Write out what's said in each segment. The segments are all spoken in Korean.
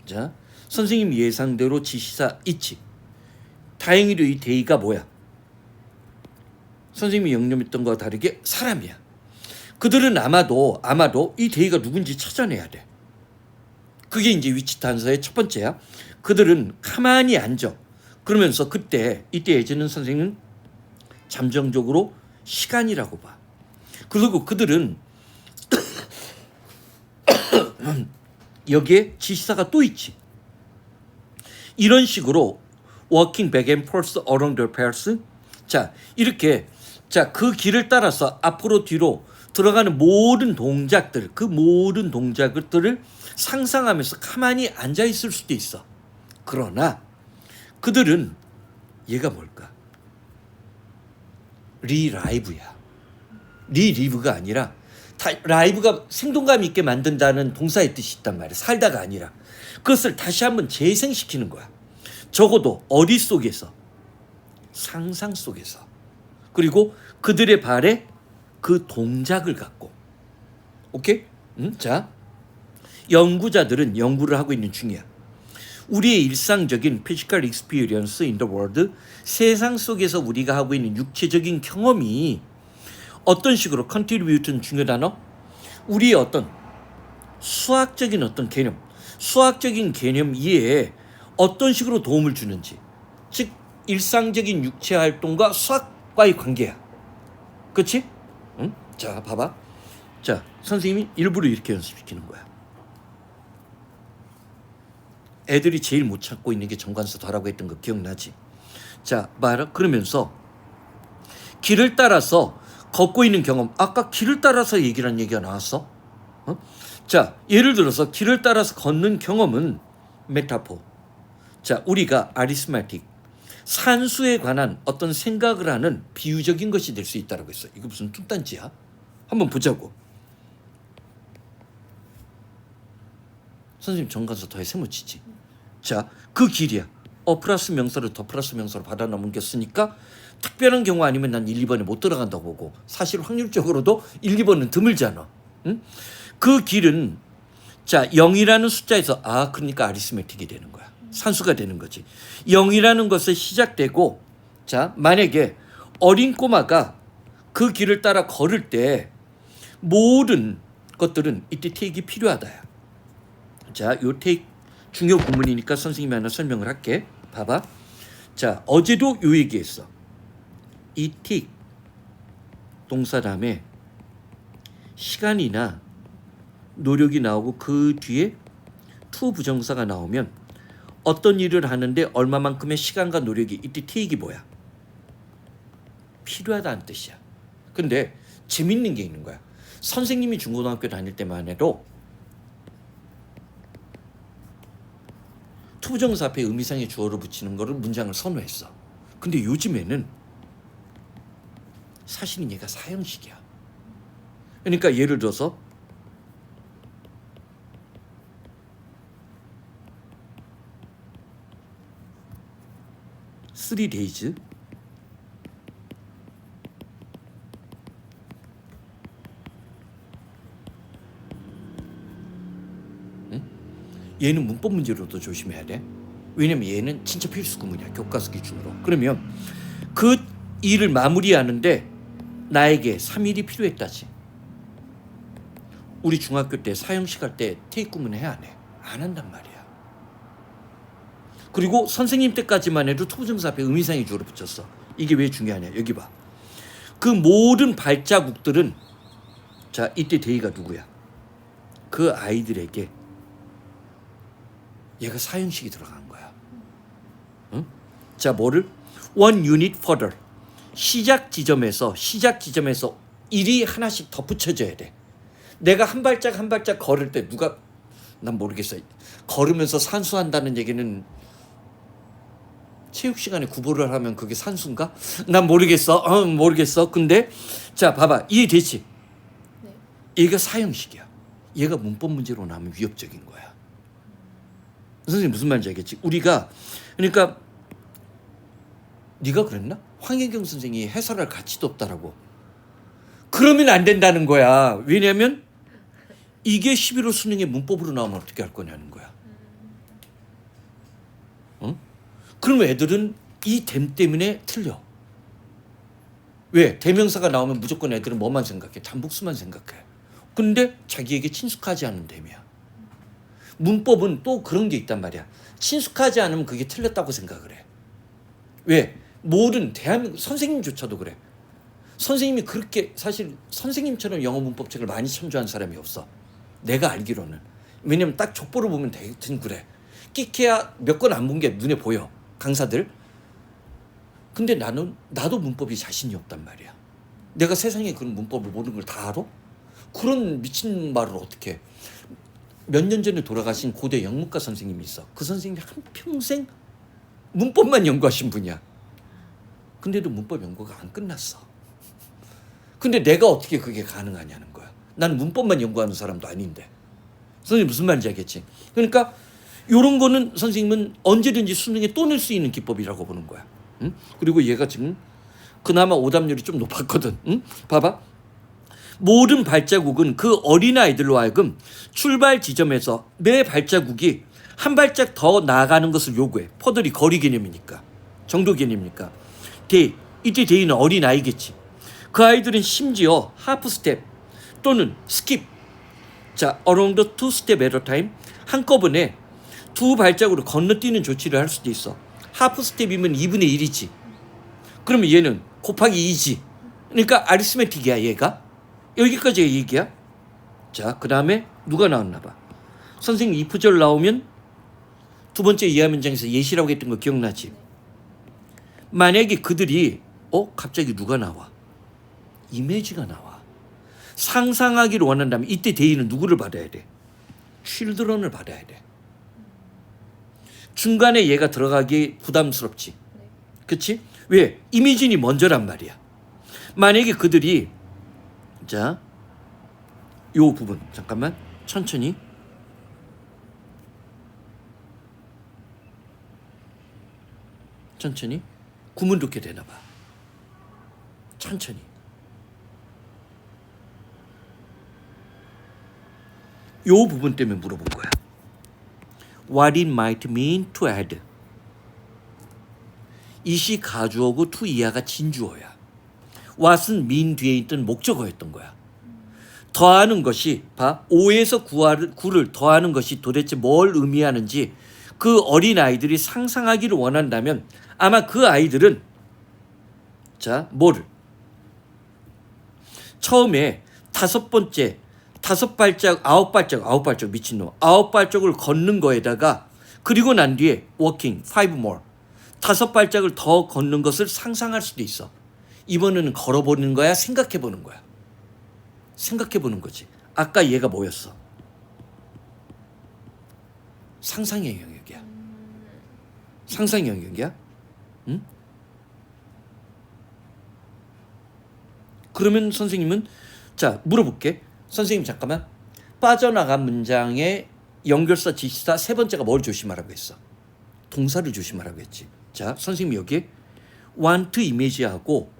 자, 선생님 예상대로 지시사 있지. 다행히도 이 대의가 뭐야? 선생님이 영념했던 거와 다르게 사람이야. 그들은 아마도 이 대의가 누군지 찾아내야 돼. 그게 이제 위치探索의 첫 번째야. 그들은 가만히 앉아. 그러면서 이때 예전은 선생님은 잠정적으로 시간이라고 봐. 그리고 그들은 여기에 지시사가 또 있지. 이런 식으로 walking back and forth along the path. 자, 이렇게 그 길을 따라서 앞으로 뒤로 들어가는 모든 동작들, 그 모든 동작들을 상상하면서 가만히 앉아 있을 수도 있어. 그러나 그들은 얘가 뭘까? 리라이브야. 리리브가 아니라 라이브가 생동감 있게 만든다는 동사의 뜻이 있단 말이야. 살다가 아니라. 그것을 다시 한번 재생시키는 거야. 적어도 어디 속에서? 상상 속에서. 그리고 그들의 발에 그 동작을 갖고. 오케이? 자, 연구자들은 연구를 하고 있는 중이야. 우리의 일상적인 physical experience in the world, 세상 속에서 우리가 하고 있는 육체적인 경험이 어떤 식으로 contribute는 중요 단어? 우리의 어떤 수학적인 어떤 개념, 수학적인 개념 이해에 어떤 식으로 도움을 주는지, 즉 일상적인 육체 활동과 수학과의 관계야. 그렇지? 응? 자, 봐봐. 자, 선생님이 일부러 이렇게 연습시키는 거야. 애들이 제일 못 찾고 있는 게 정관사더라고 했던 거 기억나지? 자, 봐라. 그러면서 길을 따라서 걷고 있는 경험. 아까 길을 따라서 얘기란 얘기가 나왔어. 자, 예를 들어서 길을 따라서 걷는 경험은 메타포. 자, 우리가 아리스마틱, 산수에 관한 어떤 생각을 하는 비유적인 것이 될 수 있다고 했어. 이거 무슨 뚱딴지야? 한번 보자고. 선생님 정관사 더해 세모치지. 자, 그 길이야. 플러스 명사를 더 플러스 명사로 받아 넘겼으니까 특별한 경우 아니면 난 1, 2번에 못 들어간다고 보고, 사실 확률적으로도 1, 2번은 드물잖아. 응? 그 길은 자 0이라는 숫자에서 그러니까 아리스메틱이 되는 거야. 산수가 되는 거지. 0이라는 것에 시작되고, 자 만약에 어린 꼬마가 그 길을 따라 걸을 때 모든 것들은 이때 테이크가 필요하다야. 자, 요 테이크 중요 구문이니까 선생님이 하나 설명을 할게. 봐봐. 자, 어제도 요 얘기했어. 이 틱 동사 다음에 시간이나 노력이 나오고 그 뒤에 to 부정사가 나오면 어떤 일을 하는데 얼마만큼의 시간과 노력이, 이때 테이크이 뭐야? 필요하다는 뜻이야. 근데 재밌는 게 있는 거야. 선생님이 중고등학교 다닐 때만 해도 투부정사 앞에 의미상의 주어를 붙이는 거를 문장을 선호했어. 근데 요즘에는 사실은 얘가 사형식이야. 그러니까 예를 들어서 3 days 얘는 문법 문제로도 조심해야 돼. 왜냐면 얘는 진짜 필수 구문이야. 교과서 기준으로. 그러면 그 일을 마무리하는데 나에게 3일이 필요했다지. 우리 중학교 때 사형식 할 때 테이크 구문 해 안 해? 안 한단 말이야. 그리고 선생님 때까지만 해도 투부정사 앞에 의미상의 주어를 붙였어. 이게 왜 중요하냐? 여기 봐. 그 모든 발자국들은 자 이때 대의가 누구야? 그 아이들에게 얘가 사형식이 들어간 거야. 응? 자, 뭐를? one unit further. 시작 지점에서 일이 하나씩 덧붙여져야 돼. 내가 한 발짝 한 발짝 걸을 때 누가, 난 모르겠어. 걸으면서 산수한다는 얘기는 체육 시간에 구보를 하면 그게 산수인가? 난 모르겠어. 모르겠어. 근데 자, 봐봐. 이해되지? 네. 얘가 사형식이야. 얘가 문법 문제로 나오면 위협적인 거야. 선생님 무슨 말인지 알겠지? 우리가 그러니까 네가 그랬나? 황혜경 선생이 해설할 가치도 없다라고. 그러면 안 된다는 거야. 왜냐하면 이게 11호 수능의 문법으로 나오면 어떻게 할 거냐는 거야. 그럼 애들은 이 댐 때문에 틀려. 왜? 대명사가 나오면 무조건 애들은 뭐만 생각해? 단복수만 생각해. 근데 자기에게 친숙하지 않은 댐이야. 문법은 또 그런 게 있단 말이야. 친숙하지 않으면 그게 틀렸다고 생각을 해. 왜? 모든 대한민국 선생님조차도 그래. 선생님이 그렇게 사실 선생님처럼 영어 문법책을 많이 참조한 사람이 없어. 내가 알기로는. 왜냐면 딱 족보를 보면 대충 그래. 끼케야 몇 권 안 본 게 눈에 보여. 강사들. 근데 나도 문법이 자신이 없단 말이야. 내가 세상에 그런 문법을 모르는 걸 다 알아? 그런 미친 말을 어떻게 해. 몇 년 전에 돌아가신 고대 영문과 선생님이 있어. 그 선생님이 한평생 문법만 연구하신 분이야. 근데도 문법 연구가 안 끝났어. 근데 내가 어떻게 그게 가능하냐는 거야. 나는 문법만 연구하는 사람도 아닌데. 선생님 무슨 말인지 알겠지? 그러니까 이런 거는 선생님은 언제든지 수능에 또 낼 수 있는 기법이라고 보는 거야. 응? 그리고 얘가 지금 그나마 오답률이 좀 높았거든. 응? 봐봐. 모든 발자국은 그 어린아이들로 하여금 출발 지점에서 매 발자국이 한 발짝 더 나아가는 것을 요구해. 퍼들이 거리 개념이니까. 정도 개념이니까. 이때 데이는 어린아이겠지. 그 아이들은 심지어 하프 스텝 또는 스킵, 자, around the two step at a time, 한꺼번에 두 발자국으로 건너뛰는 조치를 할 수도 있어. 하프 스텝이면 2분의 1이지. 그러면 얘는 곱하기 2지. 그러니까 아리스메틱이야 얘가. 여기까지가 얘기야. 자, 그 다음에 누가 나왔나 봐. 선생님 if 절 나오면 두 번째 이하 문장에서 예시라고 했던 거 기억나지? 만약에 그들이 갑자기 누가 나와? 이미지가 나와. 상상하기를 원한다면 이때 대의는 누구를 받아야 돼? children을 받아야 돼. 중간에 얘가 들어가기 부담스럽지. 그치? 왜? 이미진이 먼저란 말이야. 만약에 그들이 자, 요 부분 잠깐만 천천히 구문 좋게 되나 봐. 천천히. 요 부분 때문에 물어본 거야. What it might mean to add. 이시 가주어고 to 이하가 진주어야. what은 mean 뒤에 있던 목적어였던 거야. 더하는 것이 5에서 9를 더하는 것이 도대체 뭘 의미하는지 그 어린아이들이 상상하기를 원한다면 아마 그 아이들은 자, 뭐를 처음에 아홉 발자국 미친놈. 9발짝을 걷는 거에다가 그리고 난 뒤에 walking 5 more. 5발짝을 더 걷는 것을 상상할 수도 있어. 이번에는 걸어보는 거야? 생각해보는 거야? 생각해보는 거지. 아까 얘가 뭐였어? 상상의 영역이야. 상상의 영역이야? 응? 그러면 선생님은 자 물어볼게. 선생님 잠깐만. 빠져나간 문장의 연결사 지시사 세 번째가 뭘 조심하라고 했어? 동사를 조심하라고 했지. 자 선생님이 여기에 want image하고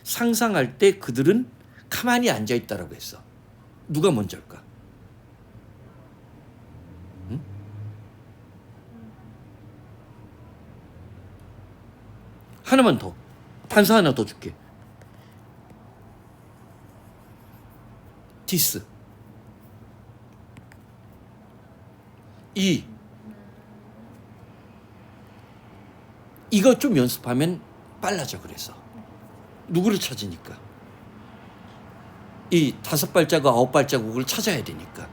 상상할 때 그들은 가만히 앉아있다라고 했어. 누가 먼저일까? 응? 하나만 더. 단서 하나 더 줄게. 디스. 이거 좀 연습하면 빨라져. 그래서 누구를 찾으니까 이 5발자국 9발자국을 찾아야 되니까.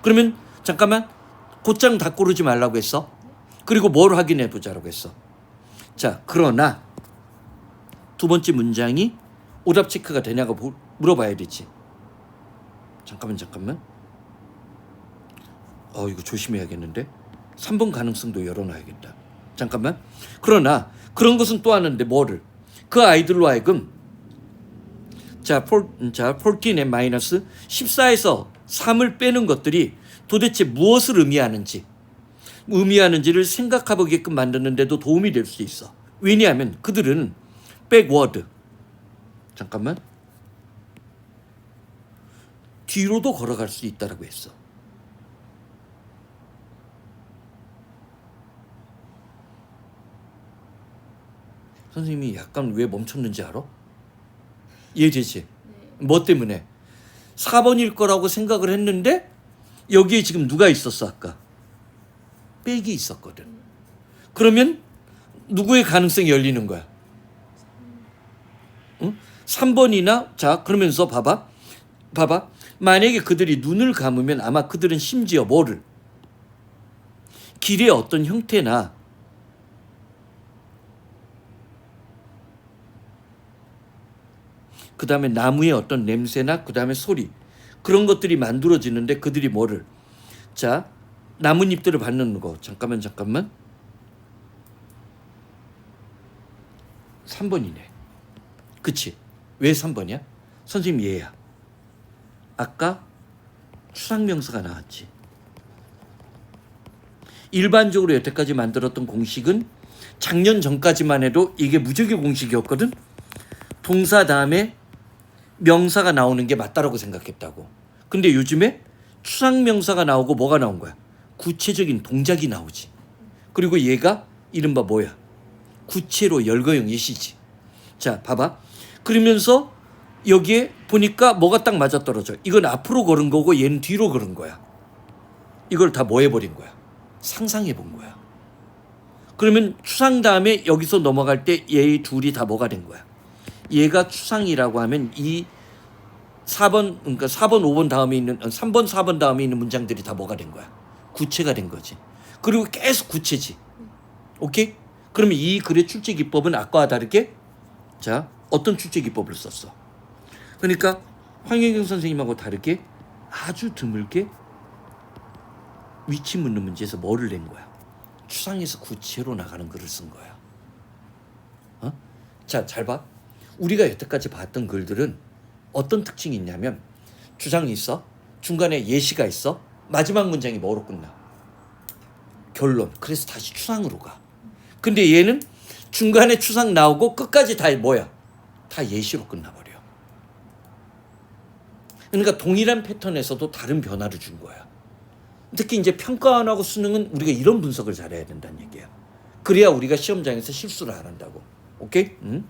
그러면 잠깐만 곧장 다 고르지 말라고 했어. 그리고 뭘 확인해 보자라고 했어. 자 그러나 두 번째 문장이 오답 체크가 되냐고 물어봐야 되지. 잠깐만. 이거 조심해야겠는데. 3번 가능성도 열어놔야겠다. 잠깐만. 그러나 그런 것은 또 하는데 뭐를? 그 아이들로 하여금 자 14의 마이너스 14에서 3을 빼는 것들이 도대체 무엇을 의미하는지를 생각해보게끔 만드는데도 도움이 될 수 있어. 왜냐하면 그들은 backward 잠깐만 뒤로도 걸어갈 수 있다라고 했어. 선생님이 약간 왜 멈췄는지 알아? 이해되지? 네. 뭐 때문에? 4번일 거라고 생각을 했는데 여기에 지금 누가 있었어 아까? 백이 있었거든. 그러면 누구의 가능성이 열리는 거야? 응? 3번이나 자 그러면서 봐봐. 만약에 그들이 눈을 감으면 아마 그들은 심지어 뭐를? 길의 어떤 형태나 그 다음에 나무의 어떤 냄새나 그 다음에 소리 그런 것들이 만들어지는데 그들이 뭐를? 자 나뭇잎들을 받는 거 잠깐만 3번이네. 그치? 왜 3번이야? 선생님 얘야. 아까 추상명사가 나왔지. 일반적으로 여태까지 만들었던 공식은 작년 전까지만 해도 이게 무적의 공식이었거든. 동사 다음에 명사가 나오는 게 맞다라고 생각했다고. 근데 요즘에 추상명사가 나오고 뭐가 나온 거야? 구체적인 동작이 나오지. 그리고 얘가 이른바 뭐야? 구체로 열거형 예시지. 자 봐봐. 그러면서 여기에 보니까 뭐가 딱 맞아떨어져. 이건 앞으로 걸은 거고 얘는 뒤로 걸은 거야. 이걸 다 뭐 해버린 거야? 상상해 본 거야. 그러면 추상 다음에 여기서 넘어갈 때 얘 둘이 다 뭐가 된 거야? 얘가 추상이라고 하면 이 4번 그러니까 4번 5번 다음에 있는 3번 4번 다음에 있는 문장들이 다 뭐가 된 거야? 구체가 된 거지. 그리고 계속 구체지. 오케이? 그러면 이 글의 출제 기법은 아까와 다르게 자 어떤 출제 기법을 썼어? 그러니까 황영경 선생님하고 다르게 아주 드물게 위치 묻는 문제에서 뭐를 낸 거야? 추상에서 구체로 나가는 글을 쓴 거야. 어? 자, 잘 봐. 우리가 여태까지 봤던 글들은 어떤 특징이 있냐면 주장이 있어, 중간에 예시가 있어, 마지막 문장이 뭐로 끝나? 결론. 그래서 다시 추상으로 가. 근데 얘는 중간에 추상 나오고 끝까지 다 뭐야? 다 예시로 끝나버려. 그러니까 동일한 패턴에서도 다른 변화를 준 거야. 특히 이제 평가원하고 수능은 우리가 이런 분석을 잘해야 된다는 얘기야. 그래야 우리가 시험장에서 실수를 안 한다고. 오케이? 응?